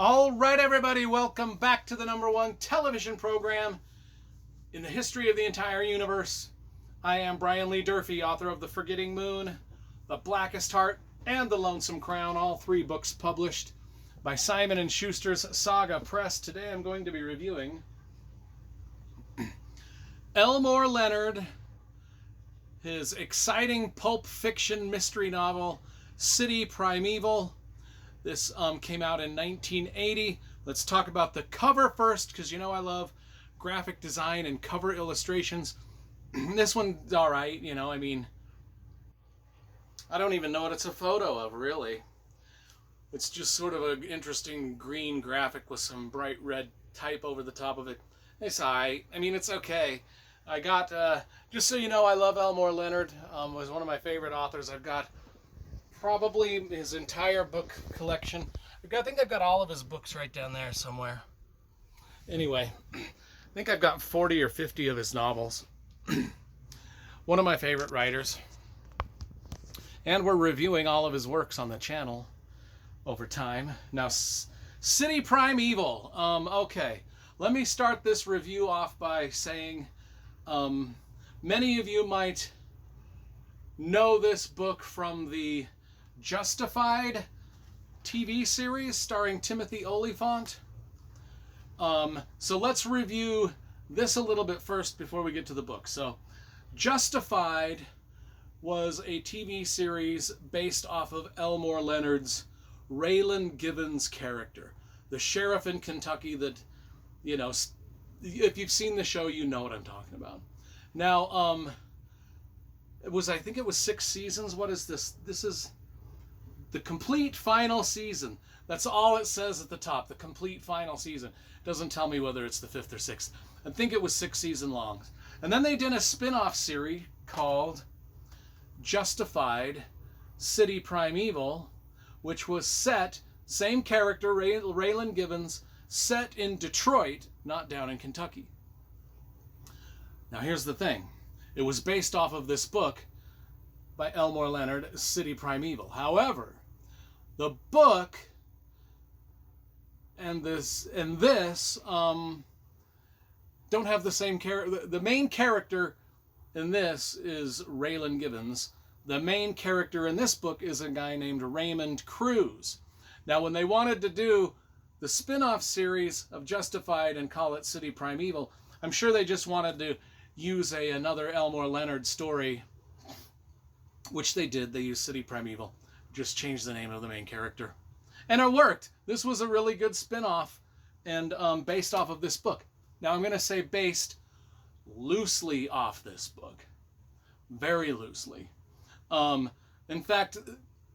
All right, everybody, welcome back to the #1 television program in the history of the entire universe. I am Brian Lee Durfee, author of The Forgetting Moon, The Blackest Heart, and The Lonesome Crown, all three books published by Simon & Schuster's Saga Press. Today I'm going to be reviewing Elmore Leonard, his exciting pulp fiction mystery novel, City Primeval. This came out in 1980. Let's talk about the cover first, because you know I love graphic design and cover illustrations. This one's all right, I mean, I don't even know what it's a photo of, really. It's just sort of an interesting green graphic with some bright red type over the top of it. It's all right. I mean, it's okay. I got, just so you know, I love Elmore Leonard. Was one of my favorite authors. I've got probably his entire book collection. I think I've got all of his books right down there somewhere. Anyway, I think I've got 40 or 50 of his novels. One of my favorite writers. And we're reviewing all of his works on the channel over time. Now, City Primeval. Okay, let me start this review off by saying many of you might know this book from the Justified TV series starring Timothy Olyphant. So let's review this a little bit first before we get to the book. So Justified was a TV series based off of Elmore Leonard's Raylan Givens character, the sheriff in Kentucky that, if you've seen the show, you know what I'm talking about. Now, I think it was 6 seasons. What is this? This is the complete final season. That's all it says at the top, the complete final season. It doesn't tell me whether it's the 5th or 6th. I think it was 6 seasons long. And then they did a spin-off series called Justified City Primeval, which was set, same character, Raylan Givens, set in Detroit, not down in Kentucky. Now here's the thing. It was based off of this book by Elmore Leonard, City Primeval. However, the book and this don't have the same character. The main character in this is Raylan Givens. The main character in this book is a guy named Raymond Cruz. Now, when they wanted to do the spin-off series of Justified and call it City Primeval, I'm sure they just wanted to use another Elmore Leonard story, which they did. They used City Primeval, just changed the name of the main character. And it worked. This was a really good spin-off and based off of this book. Now, I'm going to say based loosely off this book. Very loosely. In fact,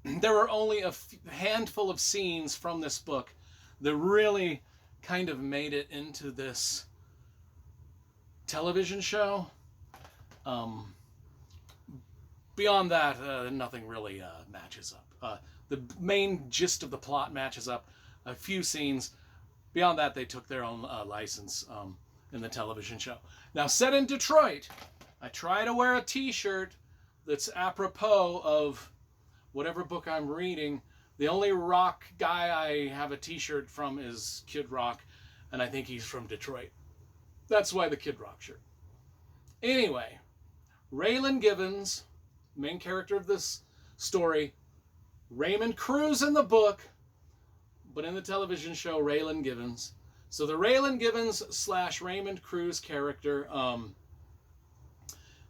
there are only a handful of scenes from this book that really kind of made it into this television show. Beyond that, nothing really matches up. The main gist of the plot matches up. A few scenes. Beyond that, they took their own license in the television show. Now, set in Detroit, I try to wear a t-shirt that's apropos of whatever book I'm reading. The only rock guy I have a t-shirt from is Kid Rock, and I think he's from Detroit. That's why the Kid Rock shirt. Anyway, Raylan Givens, main character of this story, Raymond Cruz in the book, but in the television show, Raylan Givens. So the Raylan Givens / Raymond Cruz character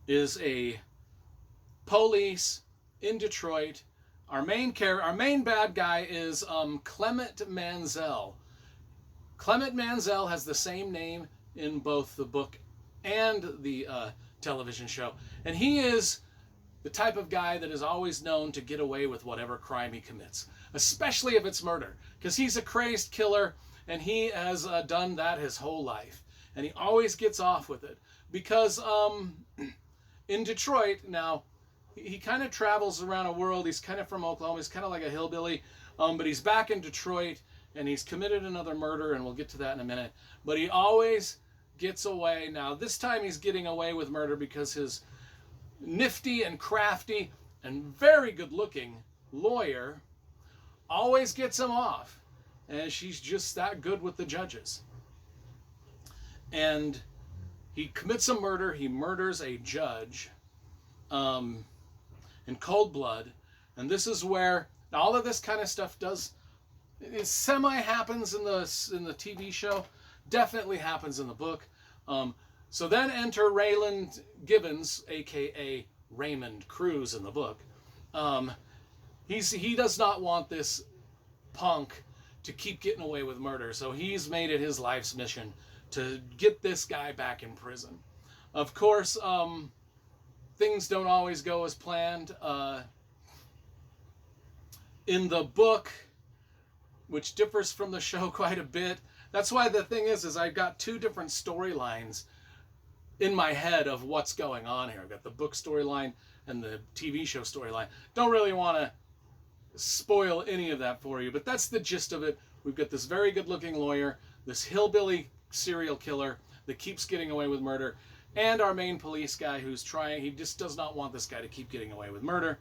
is a police in Detroit. Our main bad guy is Clement Mansell. Clement Mansell has the same name in both the book and the television show. And he is the type of guy that is always known to get away with whatever crime he commits, especially if it's murder, because he's a crazed killer and he has done that his whole life. And he always gets off with it because in Detroit, now, he kind of travels around a world. He's kind of from Oklahoma. He's kind of like a hillbilly, but he's back in Detroit and he's committed another murder, and we'll get to that in a minute. But he always gets away. Now, this time he's getting away with murder because his nifty and crafty and very good-looking lawyer always gets him off. and she's just that good with the judges. And he commits a murder. He murders a judge in cold blood. And this is where all of this kind of stuff it semi happens in the TV show, definitely happens in the book. So then enter Raylan Givens, aka Raymond Cruz in the book. He does not want this punk to keep getting away with murder, so he's made it his life's mission to get this guy back in prison. Of course, things don't always go as planned. In the book, which differs from the show quite a bit, that's why the thing is I've got two different storylines in my head of what's going on here. I've got the book storyline and the TV show storyline. Don't really want to spoil any of that for you, but that's the gist of it. We've got this very good-looking lawyer, this hillbilly serial killer that keeps getting away with murder, and our main police guy who's trying, he just does not want this guy to keep getting away with murder.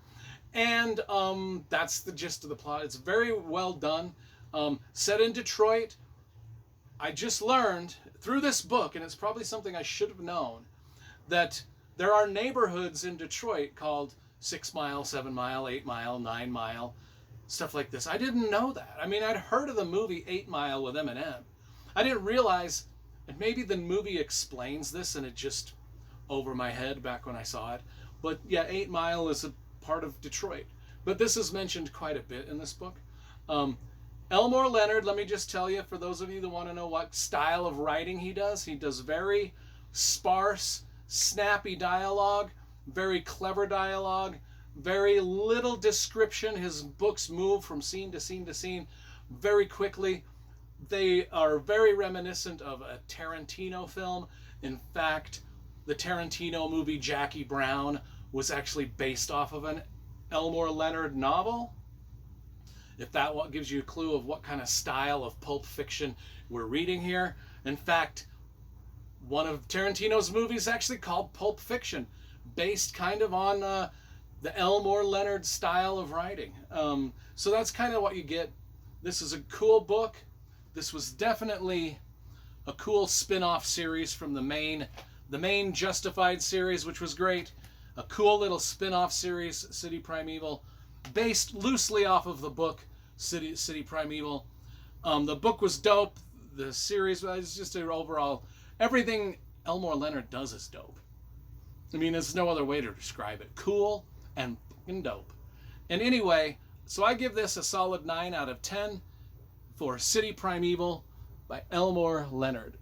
And that's the gist of the plot. It's very well done. Set in Detroit. I just learned through this book, and it's probably something I should have known, that there are neighborhoods in Detroit called 6 Mile, 7 Mile, 8 Mile, 9 Mile, stuff like this. I didn't know that. I mean, I'd heard of the movie 8 Mile with Eminem. I didn't realize, and maybe the movie explains this and it just over my head back when I saw it. But yeah, 8 Mile is a part of Detroit. But this is mentioned quite a bit in this book. Elmore Leonard, let me just tell you, for those of you that want to know what style of writing he does very sparse, snappy dialogue, very clever dialogue, very little description. His books move from scene to scene to scene very quickly. They are very reminiscent of a Tarantino film. In fact, the Tarantino movie Jackie Brown was actually based off of an Elmore Leonard novel. If that gives you a clue of what kind of style of pulp fiction we're reading here. In fact, one of Tarantino's movies actually called Pulp Fiction, based kind of on the Elmore Leonard style of writing. So that's kind of what you get. This is a cool book. This was definitely a cool spin-off series from the main Justified series, which was great. A cool little spin-off series, City Primeval, based loosely off of the book City Primeval. The book was dope. The series was just an overall, everything Elmore Leonard does is dope. I mean, there's no other way to describe it. Cool and fucking dope. And anyway, so I give this a solid 9 out of 10 for City Primeval by Elmore Leonard.